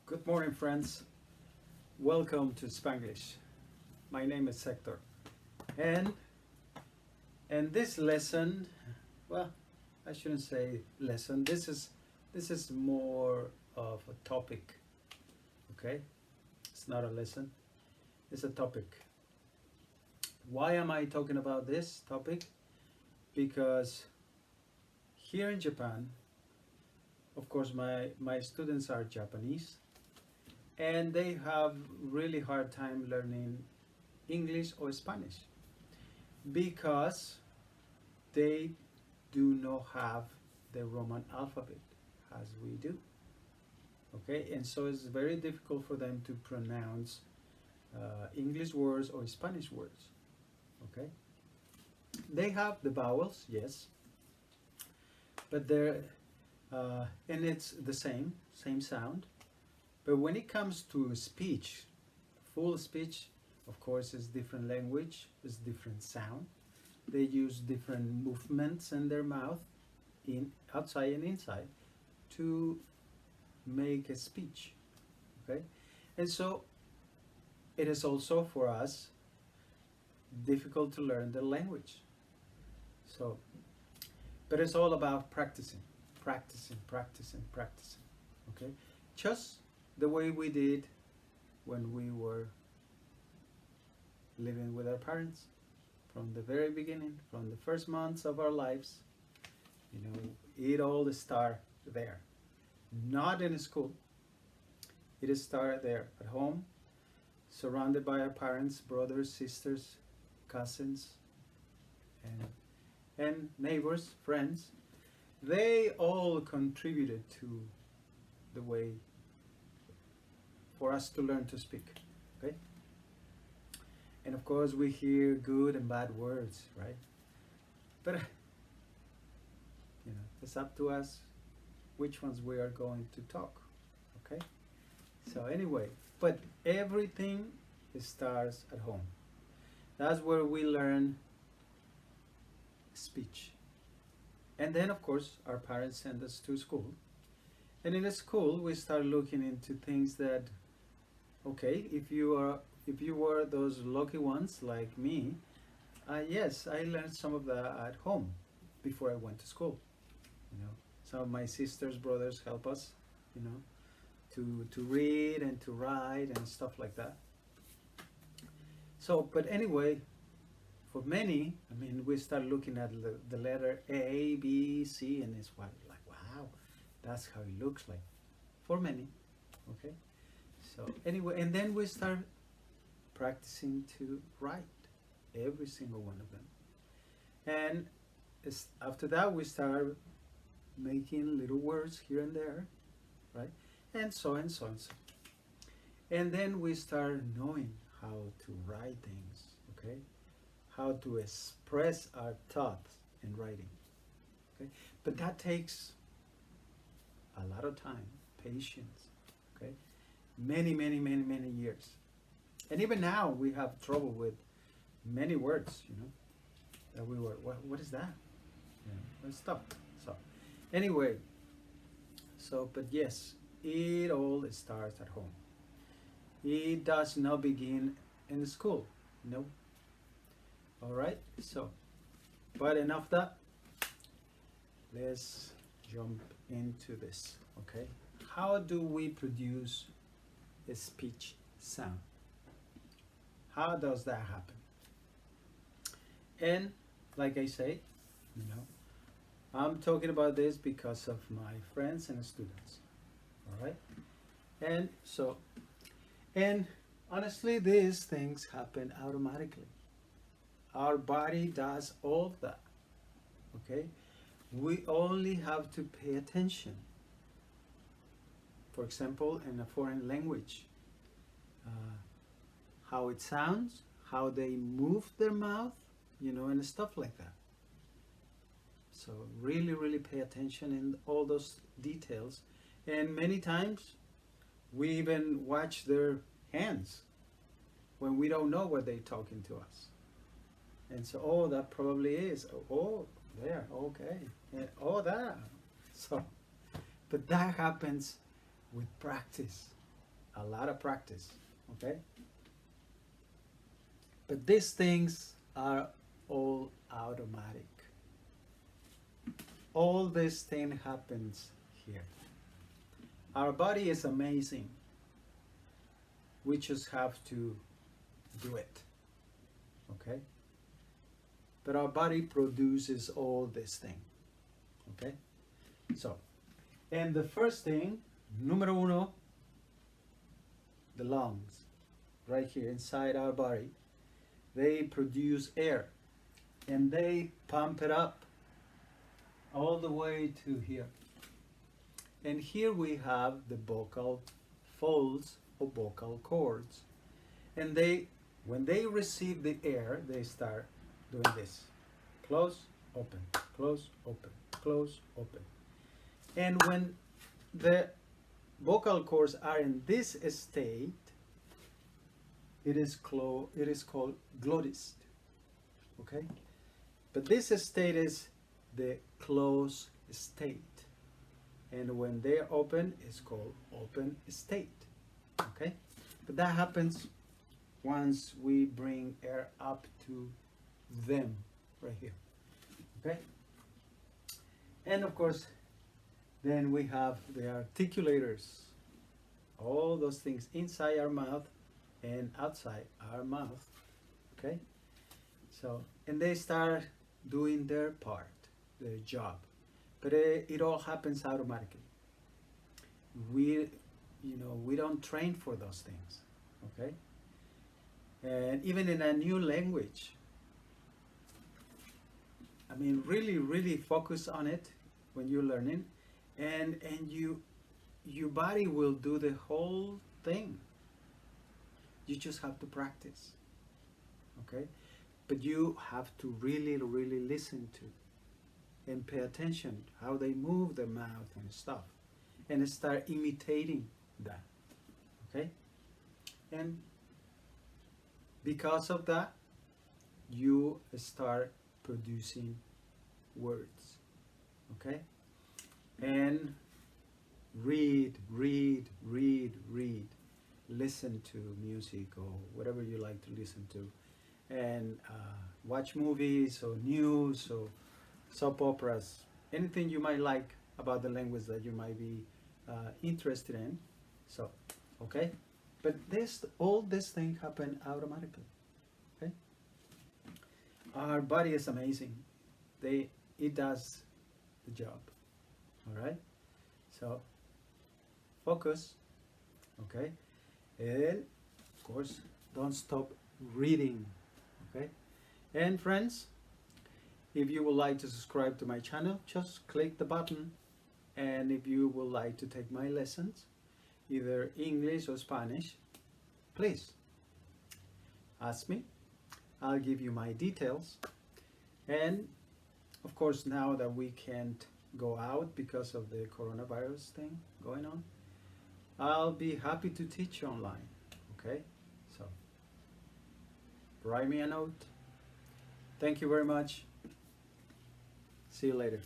Good morning, friends. Welcome to Spanglish. My name is Hector, and this lesson, well, I shouldn't say lesson. This is more of a topic. Okay, it's not a lesson. It's a topic. Why am I talking about this topic? Because here in Japan, of course, my students are Japanese, and they have really hard time learning English or Spanish because they do not have the Roman alphabet as we do. Okay, and so it's very difficult for them to pronounce English words or Spanish words. Okay, they have the vowels, yes, but they're and it's the same sound. But when it comes to speech, full speech, of course, is different language, is different sound. They use different movements in their mouth, in outside and inside, to make a speech. Okay, and so it is also for us difficult to learn the language. So, but it's all about practicing, practicing, practicing, practicing. Okay, just the way we did when we were living with our parents from the very beginning, from the first months of our lives. You know, it all started there, not in school. It started there at home, surrounded by our parents, brothers, sisters, cousins, and neighbors, friends. They all contributed to the way for us to learn to speak. Okay, and of course we hear good and bad words, right? But it's up to us which ones we are going to talk. Okay, so anyway, but everything starts at home. That's where we learn speech. And then of course our parents send us to school, and in the school we start looking into things that, okay, if you were those lucky ones like me, yes, I learned some of that at home before I went to school. Some of my sisters, brothers help us, to read and to write and stuff like that. So, but anyway, for many, I mean, we start looking at the letter A, B, C, and it's like, wow, that's how it looks like for many. Okay. So anyway, and then we start practicing to write every single one of them. And after that, we start making little words here and there, right? And so and so and so. And then we start knowing how to write things, okay? How to express our thoughts in writing, okay? But that takes a lot of time, patience, okay? Many, many, many, many years. And even now we have trouble with many words, that we were, what is that? Let's stop. So anyway, but yes, it all starts at home. It does not begin in the school. No. All right. So, but enough that. Let's jump into this. Okay. How do we produce a speech sound? How does that happen? And like I say, I'm talking about this because of my friends and students. All right. And so, and honestly, these things happen automatically. Our body does all that. Okay. We only have to pay attention. For example, in a foreign language, how it sounds, how they move their mouth, and stuff like that. So really, really pay attention in all those details. And many times we even watch their hands when we don't know what they're talking to us. And so, oh, that probably is. Oh, there, okay. And, oh, that. So, but that happens with practice. a lot of practice, okay? But these things are all automatic. All this thing happens here. Our body is amazing. We just have to do it, okay? But our body produces all this thing, okay? So, and the first thing, numero uno, the lungs, right here inside our body, they produce air and they pump it up all the way to here. And here we have the vocal folds or vocal cords. And they, when they receive the air, they start doing this. Close, open, close, open, close, open. And when the vocal cords are in this state, it is called glottis. Okay? But this state is the closed state. And when they're open, it's called open state. Okay? But that happens once we bring air up to them right here. Okay? And of course, then we have the articulators. All those things inside our mouth and outside our mouth. Okay? So, and they start doing their part, their job. But it all happens automatically. We don't train for those things. Okay? And even in a new language, I mean, really focus on it when you're learning, and your body will do the whole thing. You just have to practice. Okay? But you have to really listen to and pay attention how they move their mouth and stuff, and start imitating that. Okay? And because of that, you start producing words. Okay? And read. Listen to music or whatever you like to listen to, and watch movies or news or soap operas, anything you might like about the language that you might be interested in. So, okay? But all this thing happen automatically. Okay? Our body is amazing. It does the job. All right? So, focus. Okay? And of course, don't stop reading. Okay? And friends, if you would like to subscribe to my channel, just click the button. And if you would like to take my lessons, either English or Spanish, please ask me. I'll give you my details. And of course, now that we can't go out because of the coronavirus thing going on, I'll be happy to teach you online. Okay? So, write me a note. Thank you very much. See you later.